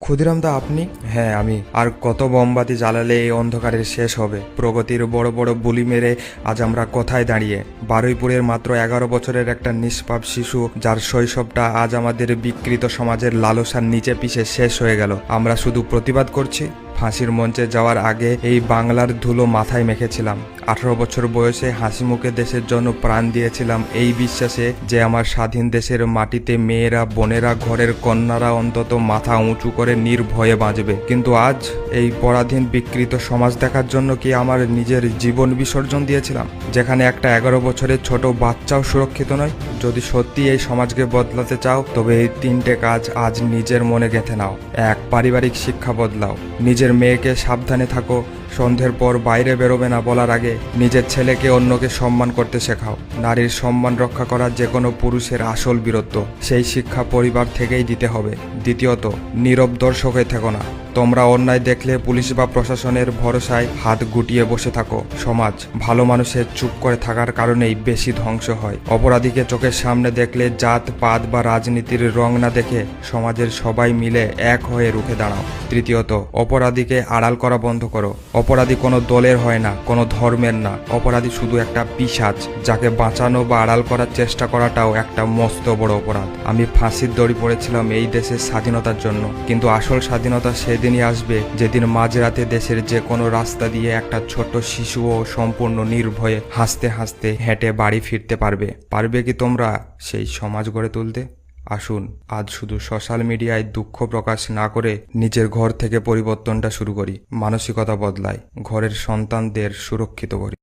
ক্ষুদিরাম দা, আপনি? হ্যাঁ, আমি। আর কত মোমবাতি জ্বালালে এই অন্ধকারের শেষ হবে? প্রগতির বড় বড় বুলি মেরে আজ আমরা কোথায় দাঁড়িয়ে? বারুইপুরের মাত্র 11 বছরের একটা নিষ্পাপ শিশু, যার শৈশবটা আজ আমাদের বিকৃত সমাজের লালসার নিচে পিষে শেষ হয়ে গেল। আমরা শুধু প্রতিবাদ করছি। ফাঁসির মঞ্চে যাওয়ার আগে এই বাংলার ধুলো মাথায় মেখেছিলাম। 18 বছর বয়সে হাসি মুখে দেশের জন্য প্রাণ দিয়েছিলাম এই বিশ্বাসে যে আমার স্বাধীন দেশের মাটিতে মেয়েরা, বোনেরা, ঘরের কন্যারা অন্তত মাথা উঁচু করে নির্ভয়ে বাঁচবে। কিন্তু আজ এই পরাধীন বিকৃত সমাজ দেখার জন্য কি আমার নিজের জীবন বিসর্জন দিয়েছিলাম, যেখানে একটা 11 বছরের ছোট বাচ্চাও সুরক্ষিত নয়? যদি সত্যি এই সমাজকে বদলাতে চাও, তবে এই 3টে কাজ আজ নিজের মনে গেঁথে নাও। 1. পারিবারিক শিক্ষা বদলাও। নিজের মেয়েকে সাবধানে থাকো, সন্ধ্যের পর বাইরে বেরোবে না বলার আগে নিজের ছেলেকে অন্যকে সম্মান করতে শেখাও। নারীর সম্মান রক্ষা করা যে কোনো পুরুষের আসল বীরত্ব, সেই শিক্ষা পরিবার থেকেই দিতে হবে। দ্বিতীয়ত, নীরব দর্শক হয়ে থেকো না। তোমরা অন্যায় দেখলে পুলিশ বা প্রশাসনের ভরসায় হাত গুটিয়ে বসে থাকো। সমাজ ভালো মানুষের চুপ করে থাকার কারণেই বেশি ধ্বংস হয়। অপরাধীকে চোখের সামনে দেখলে জাত পাত বা রাজনীতির রং না দেখে সমাজের সবাই মিলে এক হয়ে রুখে দাঁড়াও। তৃতীয়ত, অপরাধীকে আড়াল করা বন্ধ করো। অপরাধী কোনো দলের হয় না, কোনো ধর্মের না। অপরাধী শুধু একটা পিশাচ, যাকে বাঁচানো বা আড়াল করার চেষ্টা করাটাও একটা মস্ত বড় অপরাধ। আমি ফাঁসির দড়ি পড়েছিলাম এই দেশের স্বাধীনতার জন্য, কিন্তু আসল স্বাধীনতা সেদিনই আসবে যেদিন মাঝরাতে দেশের যে কোনো রাস্তা দিয়ে একটা ছোট শিশুও সম্পূর্ণ নির্ভয়ে হাসতে হাসতে হেঁটে বাড়ি ফিরতে পারবে। পারবে কি তোমরা সেই সমাজ গড়ে তুলতে? আসুন আজ শুধু সোশ্যাল মিডিয়ায় দুঃখ প্রকাশ না করে নিজের ঘর থেকে পরিবর্তনটা শুরু করি। মানসিকতা বদলাই, ঘরের সন্তানদের সুরক্ষিত করি।